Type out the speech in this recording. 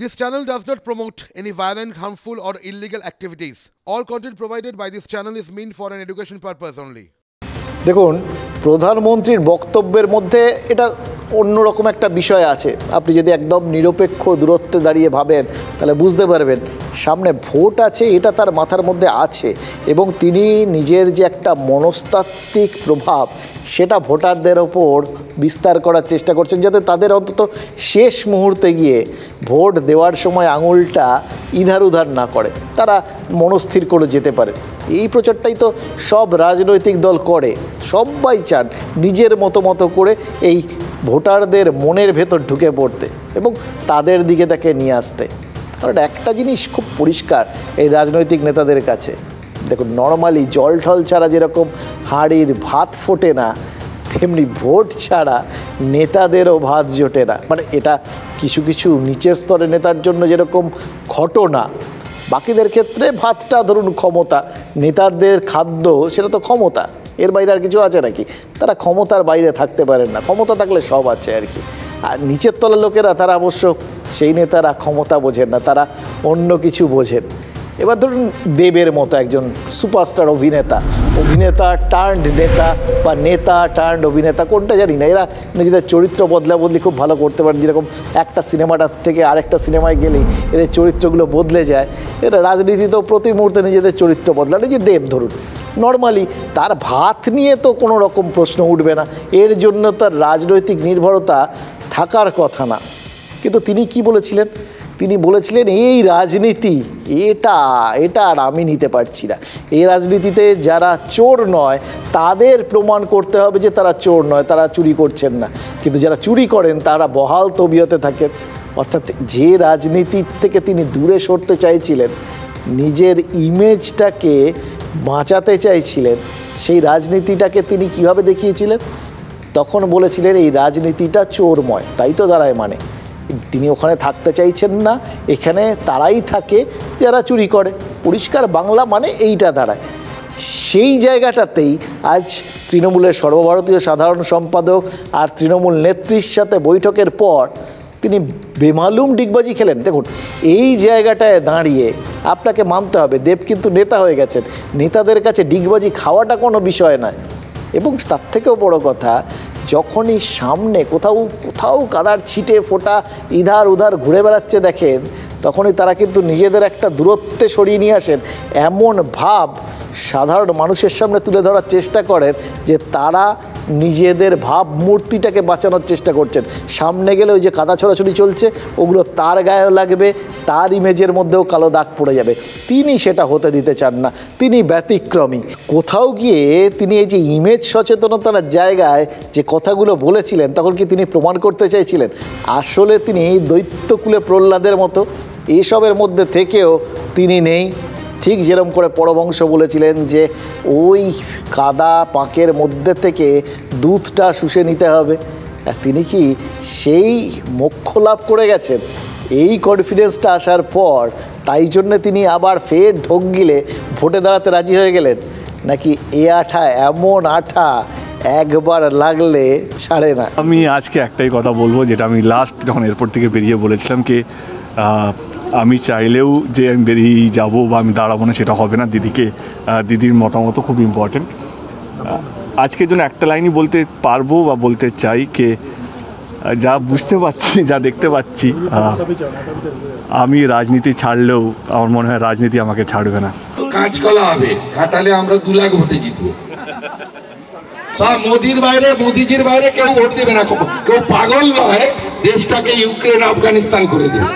This channel does not promote any violent, harmful, or illegal activities. All content provided by this channel is meant for an education purpose only. দেখুন প্রধানমন্ত্রীর বক্তব্যের মধ্যে এটা অন্যরকম একটা বিষয় আছে। আপনি যদি একদম নিরপেক্ষ দূরত্বে দাঁড়িয়ে ভাবেন তাহলে বুঝতে পারবেন সামনে ভোট আছে, এটা তার মাথার মধ্যে আছে এবং তিনি নিজের যে একটা মনস্তাত্ত্বিক প্রভাব সেটা ভোটারদের ওপর বিস্তার করার চেষ্টা করছেন, যাতে তাদের অন্তত শেষ মুহূর্তে গিয়ে ভোট দেওয়ার সময় আঙুলটা ইধার উধার না করে, তারা মনস্থির করে যেতে পারে। এই প্রচারটাই তো সব রাজনৈতিক দল করে, সবাই চান নিজের মতো করে এই ভোটারদের মনের ভেতর ঢুকে পড়তে এবং তাদের দিকে তাকে নিয়ে আসতে। কারণ একটা জিনিস খুব পরিষ্কার এই রাজনৈতিক নেতাদের কাছে, দেখুন নর্মালি জল ঠল ছাড়া যেরকম হাঁড়ির ভাত ফোটে না, তেমনি ভোট ছাড়া নেতাদেরও ভাত জোটে না। মানে এটা কিছু নিচের স্তরের নেতার জন্য যেরকম ঘটনা, বাকিদের ক্ষেত্রে ভাতটা ধরুন ক্ষমতা, নেতাদের খাদ্য সেটা তো ক্ষমতা, এর বাইরে আর কিছু আছে নাকি? তারা ক্ষমতার বাইরে থাকতে পারেন না, ক্ষমতা থাকলে সব আছে আর কি। আর নিচের তলার লোকেরা তারা অবশ্য সেই নেতারা ক্ষমতা বোঝেন না, তারা অন্য কিছু বোঝেন। এবার ধরুন দেবের মতো একজন সুপারস্টার অভিনেতা টার্নড নেতা বা নেতা টার্নড অভিনেতা, কোনটা জানি না, এরা নিজেদের চরিত্র বদলি খুব ভালো করতে পারেন। যেরকম একটা সিনেমাটার থেকে আরেকটা সিনেমায় গেলেই এদের চরিত্রগুলো বদলে যায়, এরা রাজনীতিতেও প্রতি মুহূর্তে নিজেদের চরিত্র বদলান। এই যে দেব ধরুন, নর্মালি তার ভাত নিয়ে তো কোনো রকম প্রশ্ন উঠবে না, এর জন্য তার রাজনৈতিক নির্ভরতা থাকার কথা না। কিন্তু তিনি কি বলেছিলেন? তিনি বলেছিলেন এই রাজনীতি এটা আর আমি নিতে পারছি না। এই রাজনীতিতে যারা চোর নয় তাদের প্রমাণ করতে হবে যে তারা চোর নয়, তারা চুরি করছেন না, কিন্তু যারা চুরি করেন তারা বহাল তবিয়তে থাকেন। অর্থাৎ যে রাজনীতির থেকে তিনি দূরে সরতে চাইছিলেন, নিজের ইমেজটাকে বাঁচাতে চাইছিলেন, সেই রাজনীতিটাকে তিনি কিভাবে দেখিয়েছিলেন? তখন বলেছিলেন এই রাজনীতিটা চোরময়, তাই তো দাঁড়ায় মানে তিনি ওখানে থাকতে চাইছেন না, এখানে তারাই থাকে যারা চুরি করে। পরিষ্কার বাংলা মানে এইটা দাঁড়ায়। সেই জায়গাটাতেই আজ তৃণমূলের সর্বভারতীয় সাধারণ সম্পাদক আর তৃণমূল নেত্রীর সাথে বৈঠকের পর তিনি বেমালুম ডিগবাজি খেলেন। দেখুন এই জায়গাটায় দাঁড়িয়ে আপনাকে মানতে হবে দেব কিন্তু নেতা হয়ে গেছেন, নেতাদের কাছে ডিগবাজি খাওয়াটা কোনো বিষয় নয়। এবং তার থেকেও বড় কথা, যখনই সামনে কোথাও কাদার ছিটে ফোটা ইধার উধার ঘুরে বেড়াচ্ছে দেখেন, তখনই তারা কিন্তু নিজেদের একটা দূরত্বে সরিয়ে নিয়ে আসেন, এমন ভাব সাধারণ মানুষের সামনে তুলে ধরার চেষ্টা করেন যে তারা নিজেদের ভাবমূর্তিটাকে বাঁচানোর চেষ্টা করছেন। সামনে গেলে ওই যে কাদা ছোড়াছুড়ি চলছে ওগুলো তার গায়েও লাগবে, তার ইমেজের মধ্যেও কালো দাগ পড়ে যাবে। তিনি সেটা হতে দিতে চান না, তিনি ব্যতিক্রমী। কোথাও গিয়ে তিনি এই যে ইমেজ সচেতনতার জায়গায় যে কথাগুলো বলেছিলেন, তখন কি তিনি প্রমাণ করতে চাইছিলেন আসলে তিনি দৈত্যকুলে প্রহ্লাদের মতো এসবের মধ্যে থেকেও তিনি নেই? ঠিক যেরকম করে পরবংশ বলেছিলেন যে ওই কাদা পাঁকের মধ্যে থেকে দুধটা শুষে নিতে হবে, তিনি কি সেই মোক্ষ লাভ করে গেছেন? এই কনফিডেন্সটা আসার পর তাই জন্যে তিনি আবার ফের ঢোক গিলে ভোটে দাঁড়াতে রাজি হয়ে গেলেন? নাকি এ আঠা এমন আঠা একবার লাগলে ছাড়ে না? আমি আজকে একটাই কথা বলবো, যেটা আমি লাস্ট যখন এয়ারপোর্ট থেকে বেরিয়ে বলেছিলাম কি আমি চাইলেও যে আমি বেরিয়ে যাবো বা আমি দাঁড়াবো না সেটা হবে না। দিদির মতামত খুব ইম্পর্টেন্ট। আজকের জন্য একটা লাইনই বলতে পারবো বা বলতে চাই কে যা বুঝতে পারছি, যা দেখতে পাচ্ছি, আমি রাজনীতি ছাড়লেও আমার মনে হয় রাজনীতি আমাকে ছাড়বে না। কাঁচকলা হবে, কাটালে আমরা 2 লাখ ভোটে জিতবো। সব মোদিজির বাইরে কেউ ভোট দেবে না, কেউ পাগল নয় দেশটাকে ইউক্রেন আফগানিস্তান করে দেবে।